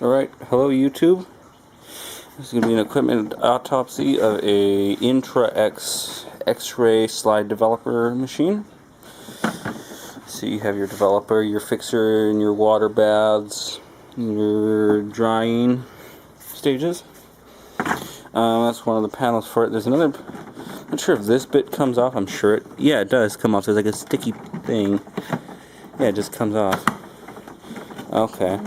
Alright, hello YouTube. This is going to be an equipment autopsy of a Intra-X X-ray slide developer machine. So you have your developer, your fixer, and your water baths, your drying stages. That's one of the panels for it. There's another, I'm not sure if this bit comes off, I'm sure it, yeah it does come off. There's like a sticky thing. Yeah, it just comes off. Okay.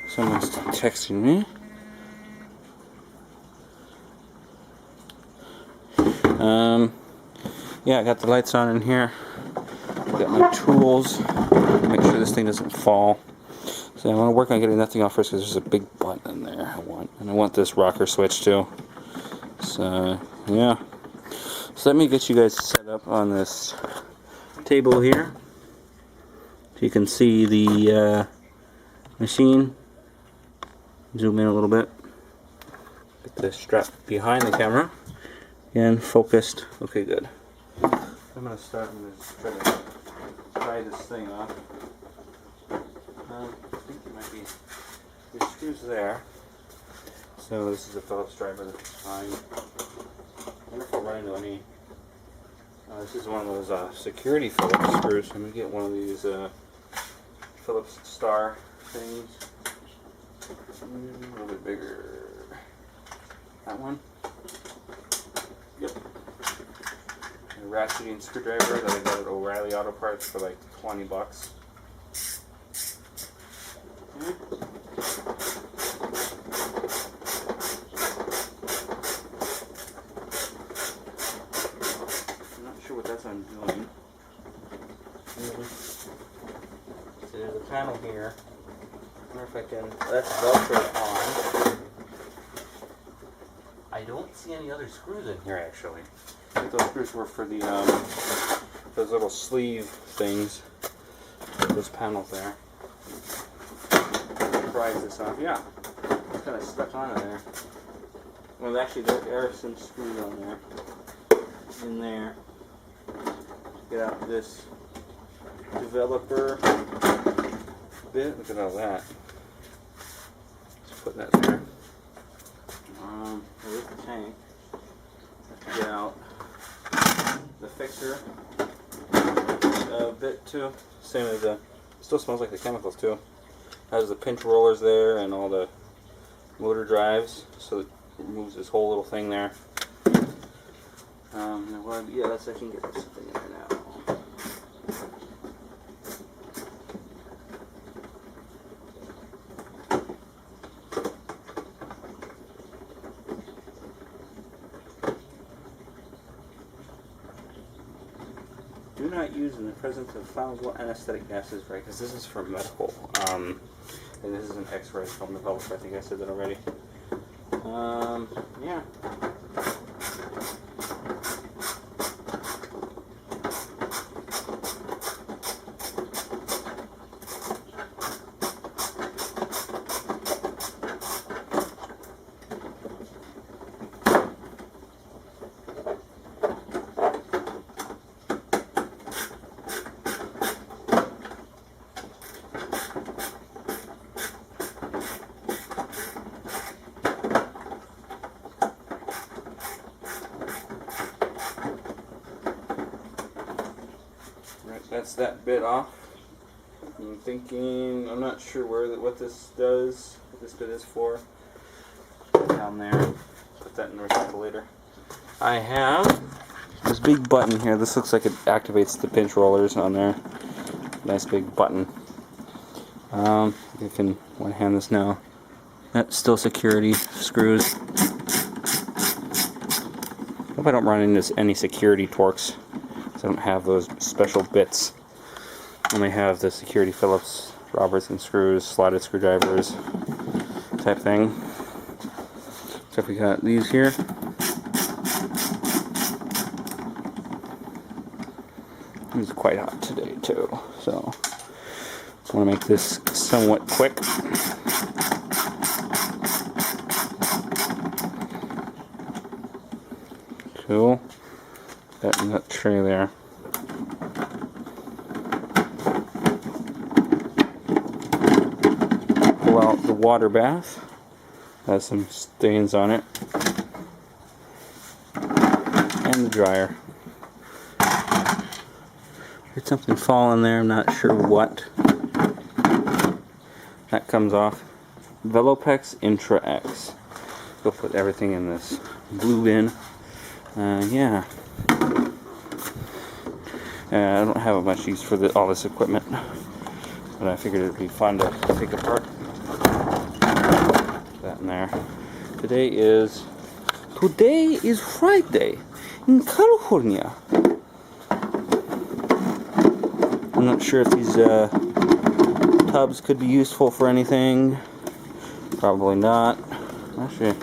Someone's texting me. Yeah, I got the lights on in here. Got my tools. Make sure this thing doesn't fall. So I want to work on getting that thing off first because there's a big button in there I want. And I want this rocker switch too. So, yeah. So let me get you guys set up on this table here. So you can see the machine. Zoom in a little bit. Get the strap behind the camera. And focused. Okay, good. I'm going to start and try to pry this thing off. I think it might be, there's screws there. So this is a Phillips driver that's fine. I wonder if I'll run into any. This is one of those security Phillips screws. I'm going to get one of these Phillips star things. A little bit bigger. That one. Yep. A ratcheting screwdriver that I got at O'Reilly Auto Parts for like 20 bucks. I'm not sure what that's undoing. So there's a panel here. I wonder if I can, that's Velcro on. I don't see any other screws in here actually. I think those screws were for the those little sleeve things. Those panels there. Prise this off. Yeah, it's kind of stuck on there. Well, actually, there are some screws on there. In there. Get out this developer bit. Look at all that. Let's put that there. There's the tank. Have to get out the fixer bit too. Same as the, still smells like the chemicals too. Has the pinch rollers there and all the motor drives, so it removes this whole little thing there. Yeah, let's see if I can get something in there now. Do not use in the presence of flammable anesthetic gases, right? Because this is for medical. And this is an X-ray film developer. I think I said that already. Yeah. That's that bit off. I'm thinking, I'm not sure what this does, what this bit is for. Down there. Put that in the recycle later. I have this big button here. This looks like it activates the pinch rollers on there. Nice big button. I can one-hand this now. That's still security screws. Hope I don't run into any security torques. I don't have those special bits. I only have the security Phillips, Robertson screws, slotted screwdrivers type thing. So if we got these here. It's quite hot today too, so I want to make this somewhat quick. Cool. That in that tray there. Pull out out the water bath. Has some stains on it. And the dryer. Heard something fall in there, I'm not sure what. That comes off. Velopex Intra X. Go put everything in this blue bin. Yeah. I don't have much use for all this equipment, but I figured it'd be fun to take apart. That in there. Today is Friday in California. I'm not sure if these tubs could be useful for anything. Probably not. Actually, I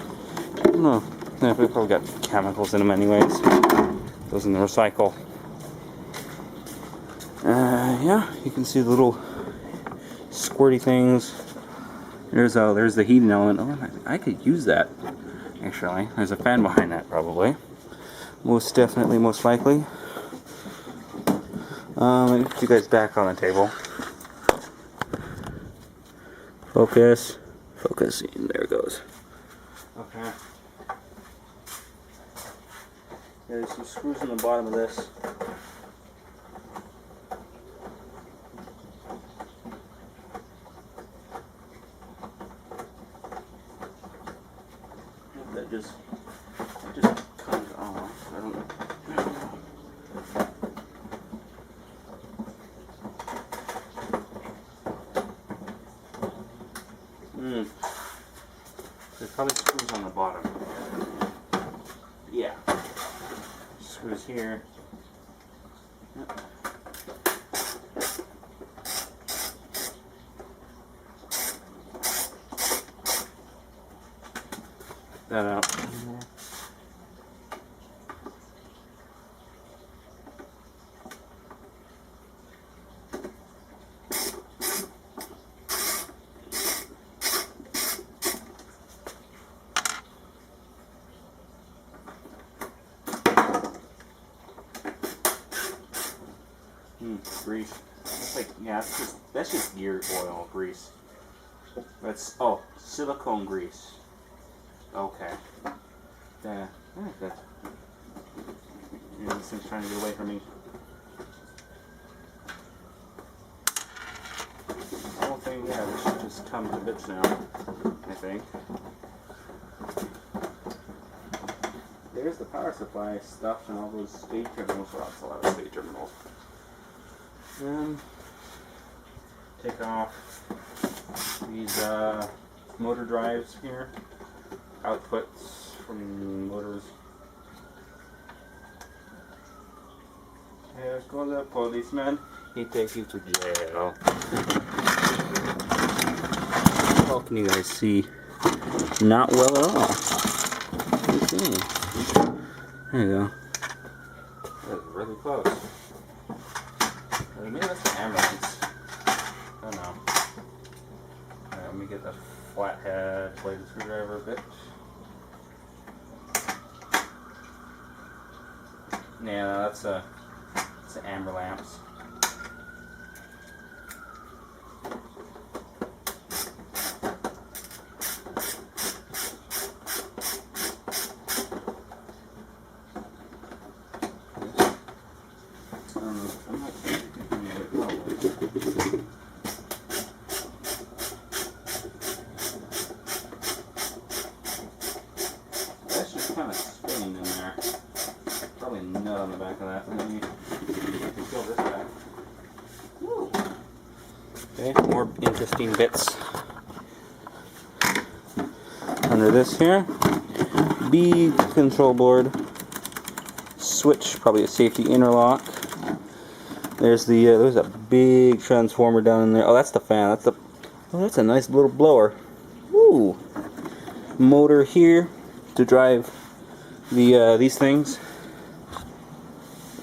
don't know. Yeah, we probably got chemicals in them anyways. Goes in the recycle. Yeah, you can see the little squirty things. There's the heating element. Oh, I could use that. Actually, there's a fan behind that probably. Most definitely, most likely. Let me put you guys back on the table. Focus. Focusing. There it goes. Okay. There's some screws in the bottom of this. That just comes off. I don't know. There's probably screws on the bottom. Yeah. Screws here. Yep. That out. Grease. That's like, yeah, that's just gear oil grease. That's silicone grease. Okay. Yeah, that. This thing's trying to get away from me. The whole thing, yeah, this should just come to bits now, I think. There's the power supply stuff and all those speed terminals. Well, that's a lot of speed terminals. Take off these motor drives here, outputs from motors. Here's goes the policeman. He takes you to jail. How can you guys see? Not well at all. Okay. There you go. That's really close. Maybe that's the ambulance. I don't know. Alright, let me get the flathead bladed screwdriver a bit. Yeah, no, that's the amber lamps. That's just kind of spinning in there. Probably a nut on the back of that. Let me peel this back. Woo. Okay, more interesting bits. Under this here, B control board, switch, probably a safety interlock. There's there's a big transformer down in there. Oh, that's the fan. That's a nice little blower. Ooh. Motor here to drive these things.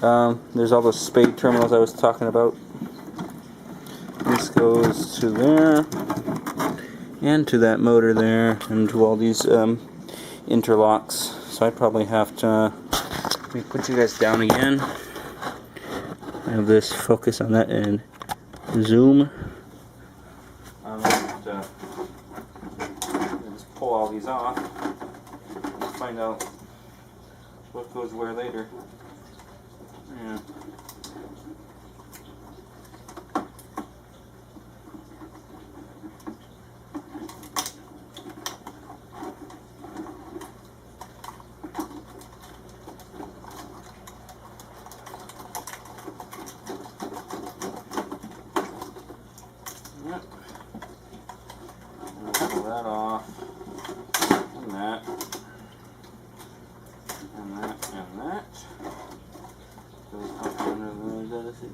There's all those spade terminals I was talking about. This goes to there, and to that motor there, and to all these interlocks. So I probably have to let me put you guys down again. I have this focus on that and zoom. I'm going to have to these off. Let's find out what goes where later. Yeah. Pull that off, and that, and that, and that.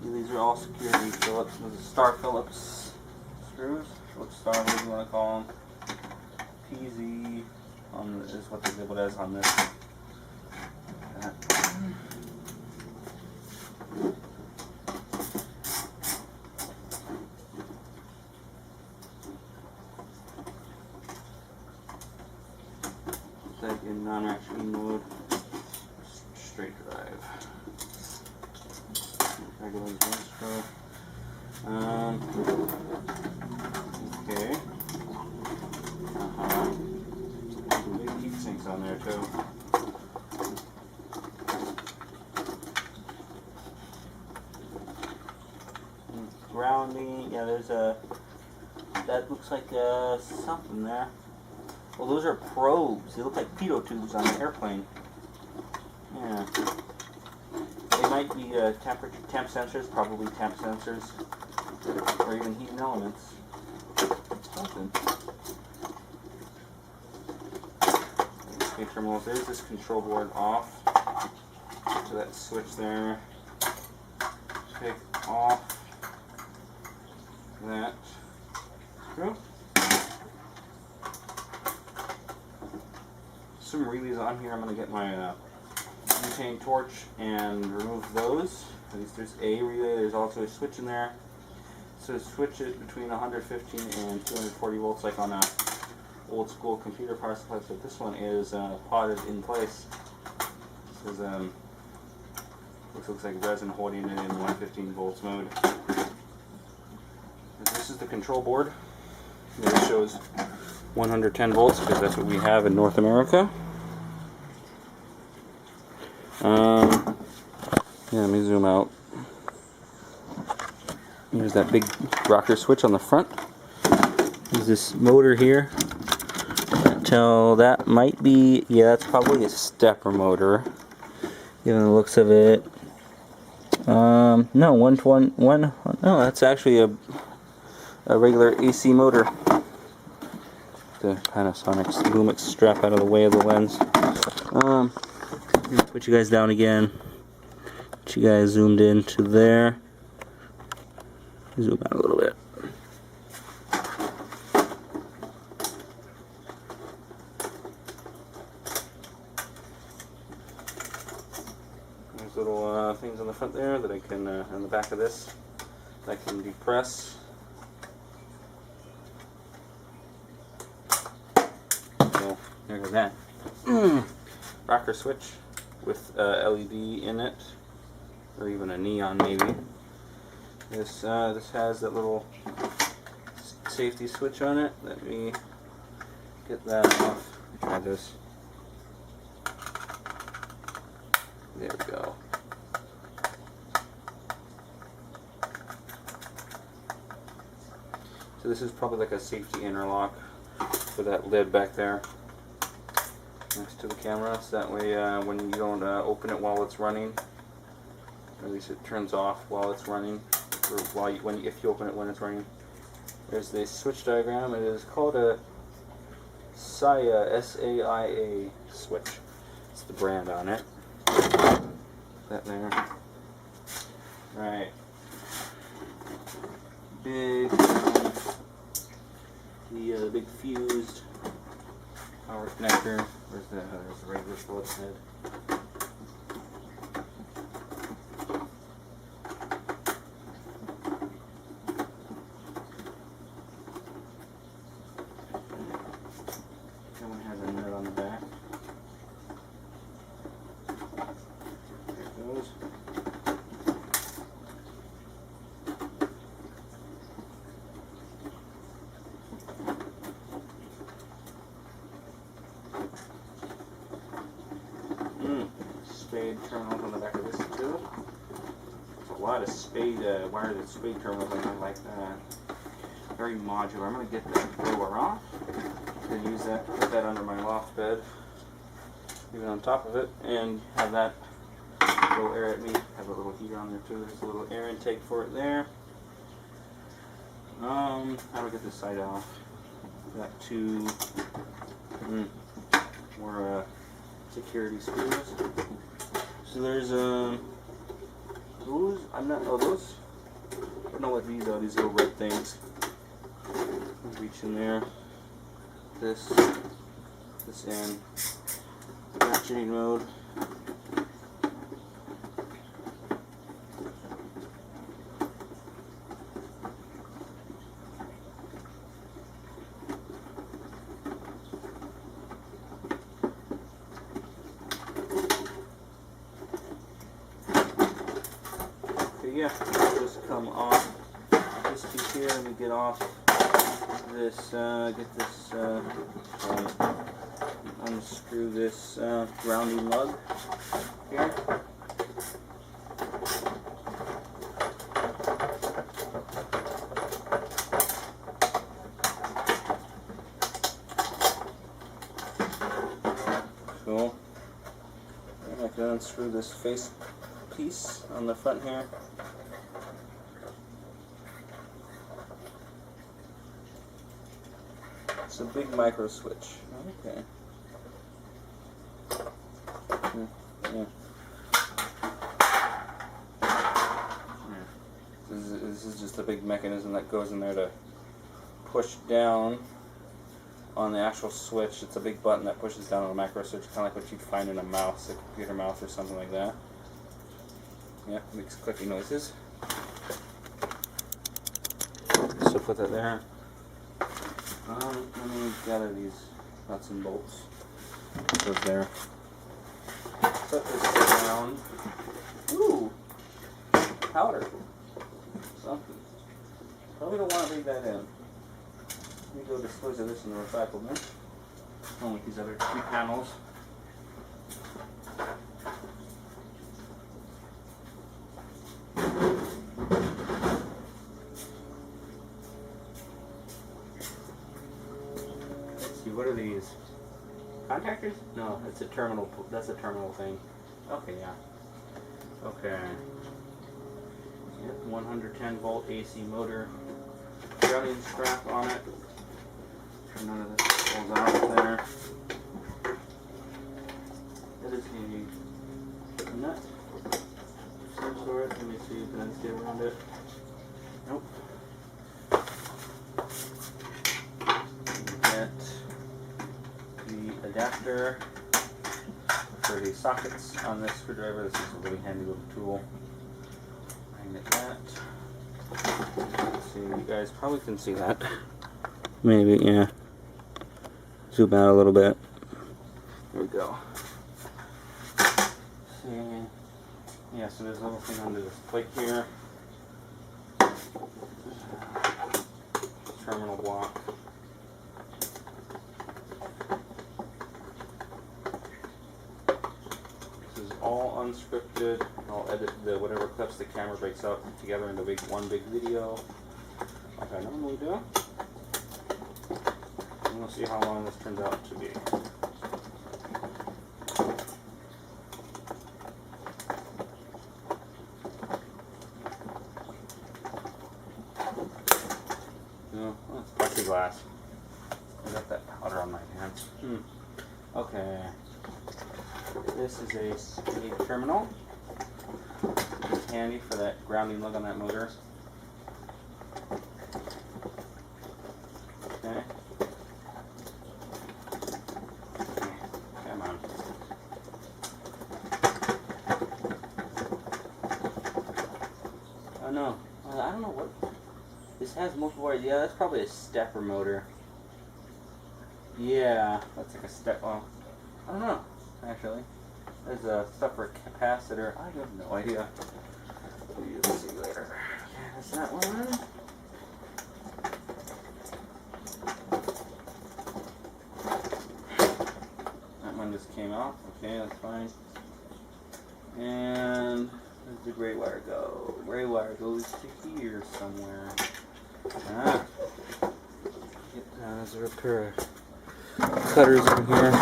These are all security Phillips. Those are Star Phillips screws. What star, what do you want to call them? PZ is what they're labeled as on this. In non-actually mode, straight drive. Regular screw. Okay. Big heat sinks on there too. Grounding. Yeah, there's a. That looks like something there. Well, those are probes. They look like pitot tubes on an airplane. Yeah. They might be temp sensors, probably temp sensors, or even heating elements. Something. Okay, terminals. There's this control board off. So that switch there. Take off that screw. Some relays on here. I'm going to get my butane torch and remove those. At least there's a relay. There's also a switch in there. So switch it between 115 and 240 volts like on a old school computer power supply. So this one is potted in place. This is looks like resin holding it in 115 volts mode. And this is the control board. It shows 110 volts because that's what we have in North America. Yeah, let me zoom out. Here's that big rocker switch on the front. There's this motor here. Until that might be, yeah, that's probably a stepper motor, given the looks of it. No, no, that's actually a regular AC motor. The Panasonic Lumix strap out of the way of the lens. Put you guys down again. Put you guys zoomed into there. Zoom out a little bit. There's little things on the front there that I can, on the back of this, that I can depress. So, there goes that. Rocker switch with LED in it, or even a neon maybe. This has that little safety switch on it. Let me get that off. Try this. There we go. So this is probably like a safety interlock for that lid back there next to the camera, so that way when you don't open it while it's running, or at least it turns off while it's running, or while you, if you open it when it's running. There's the switch diagram. It is called a SAIA, S-A-I-A switch. It's the brand on it. That there. Right. Big. The big fused power connector. There's the regular Phillips head. That one has a nut on the back. There it goes. terminals on the back of this too. There's a lot of spade, wired spade terminals in there like that. Very modular. I'm going to get that blower off and use that, put that under my loft bed, even on top of it, and have that blow air at me. Have a little heater on there too. There's a little air intake for it there. How do I get this side off? Got two more security screws. So there's those. I'm not. Oh, those. I don't know what these are. These little red things. Reach in there. This in. Ratcheting mode. Yeah, just come off this piece here. Let me get off this, unscrew this grounding lug here. Cool. And I can unscrew this face piece on the front here. It's a big micro switch. Okay. Yeah. This is just a big mechanism that goes in there to push down on the actual switch. It's a big button that pushes down on a micro switch, kind of like what you'd find in a mouse, a computer mouse or something like that. Yeah, makes clicky noises. So put that there. Let me gather these nuts and bolts. Goes there. Set this down. Ooh, powder. Something. Probably don't want to leave that in. Let me go dispose of this in the recycle bin. Along with these other two panels. What are these? Contactors? No, it's a terminal. That's a terminal thing. Okay, yeah. Okay. Yep, 110 volt AC motor. Grounding strap on it. None of this falls out there. That is a nut. Some sort. Let me see if I can get around it. Nope. Get the adapter for the sockets on this screwdriver. This is a really handy little tool. Magnet that. Let's see, you guys probably can see that. Maybe, yeah. Zoom out a little bit. There we go. See, yeah, so there's a little thing under this plate here. Terminal block. All unscripted. I'll edit the whatever clips the camera breaks out together into one big video, like I normally do. And we'll see how long this turns out to be. No, oh, it's plexiglass. I got that powder on my hands. Okay. This is a spade terminal. It's handy for that grounding lug on that motor. Okay. Come on. Oh no. I don't know what. This has multiple wires. Yeah, that's probably a stepper motor. Yeah, that's like a step. Well, I don't know. Actually, there's a separate capacitor. I have no idea. We'll see later. Okay, that's that one. That one just came off. Okay, that's fine. And where's the gray wire go? The gray wire goes to here somewhere. Ah. Is there a pair of cutters in here?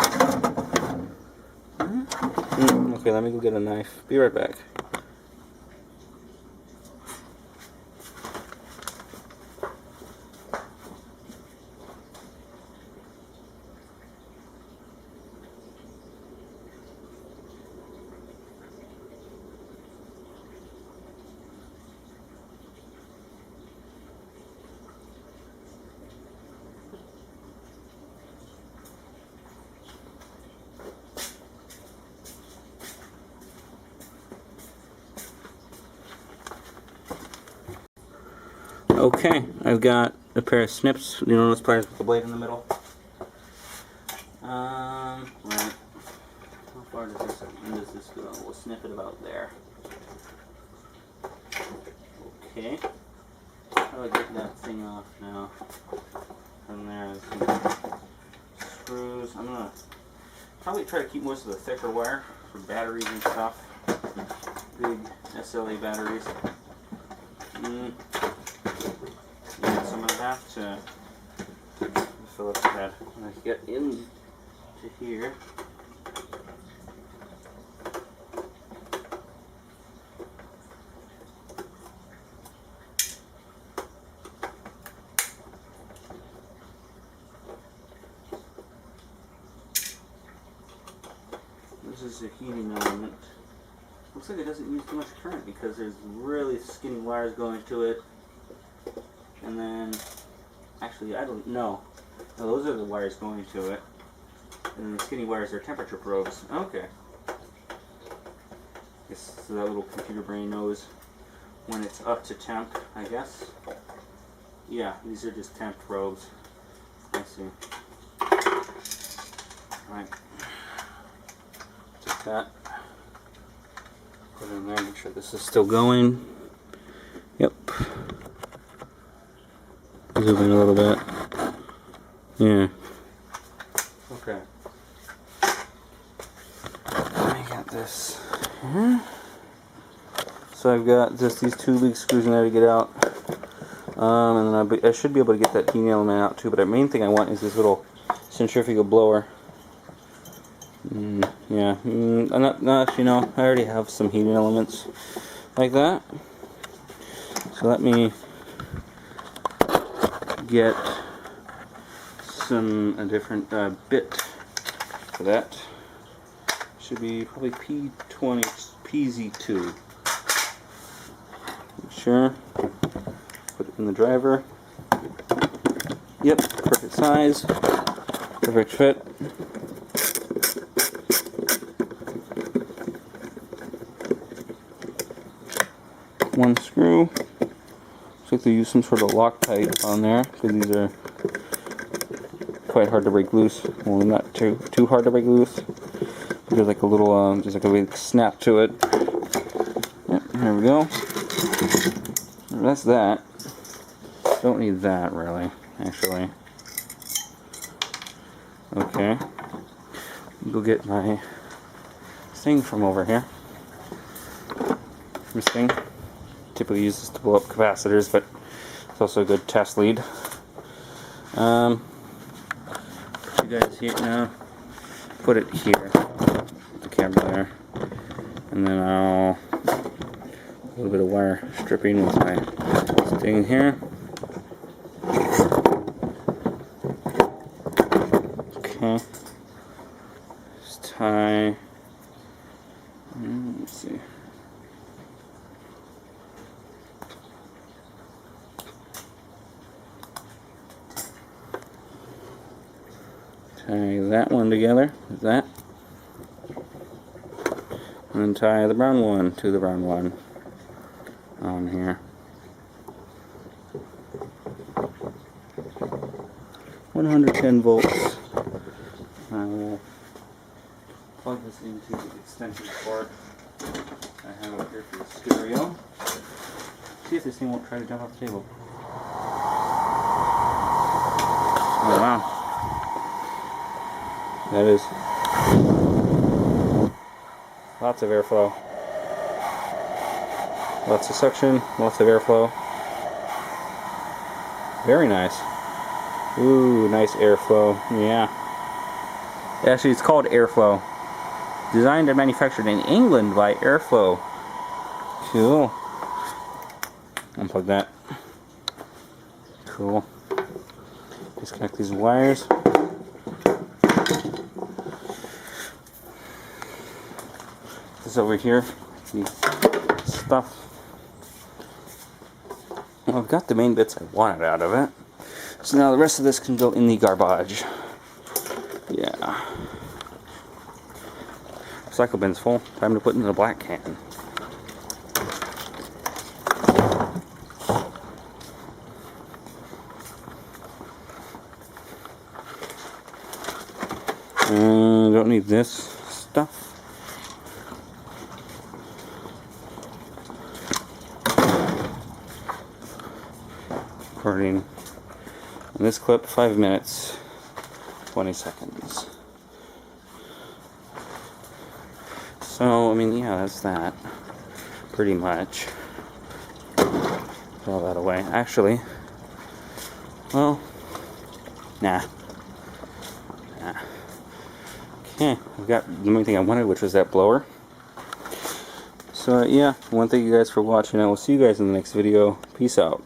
Okay, let me go get a knife. Be right back. Okay, I've got a pair of snips. You know those pliers with the blade in the middle? Right. How far does this go? We'll snip it about there. Okay. How do I get that thing off now? From there, some screws. I'm gonna probably try to keep most of the thicker wire for batteries and stuff. Big SLA batteries. Yeah, so I'm gonna have to fill up that when I get into here. This is a heating element. Looks like it doesn't use too much current because there's really skinny wires going to it. And then, actually, I don't know. No, those are the wires going to it. And then the skinny wires are temperature probes. Okay. Guess so that little computer brain knows when it's up to temp, I guess. Yeah, these are just temp probes. I see. Right. Take that. Put it in there, make sure this is still going. Yep. Zoom in a little bit. Yeah. Okay. I got this here. So I've got just these two big screws in there to get out. And then I should be able to get that heating element out too, but the main thing I want is this little centrifugal blower. Yeah, actually no, I already have some heating elements like that. So let me get a different bit for that. Should be probably P20 PZ2. Make sure. Put it in the driver. Yep, perfect size, perfect fit. One screw. Looks like they use some sort of Loctite on there because these are quite hard to break loose. Well, not too hard to break loose. There's like a little, just like a big snap to it. Yep, here we go. That's that. Don't need that really, actually. Okay. Go get my thing from over here. This thing. Typically uses to blow up capacitors, but it's also a good test lead. You guys here now. Put it here. Put the camera there, and then I'll a little bit of wire stripping with my thing here. Okay. Just tie. Let's see. Tie that one together with that, and then tie the brown one to the brown one on here. 110 volts. I will plug this into the extension cord I have up here for the stereo. See if this thing won't try to jump off the table. Oh wow. That is lots of airflow. Lots of suction, lots of airflow. Very nice. Ooh, nice airflow. Yeah. Actually, it's called Airflow. Designed and manufactured in England by Airflow. Cool. Unplug that. Cool. Disconnect these wires. This over here, the stuff. Well, I've got the main bits I wanted out of it. So now the rest of this can go in the garbage. Yeah. Recycle bin's full. Time to put in the black can. Don't need this stuff. Recording in this clip 5 minutes 20 seconds. So I mean, yeah, that's that pretty much. Throw that away. Actually, well, nah. Okay, I've got the main thing I wanted, which was that blower. So yeah, I want to thank you guys for watching. I will see you guys in the next video. Peace out.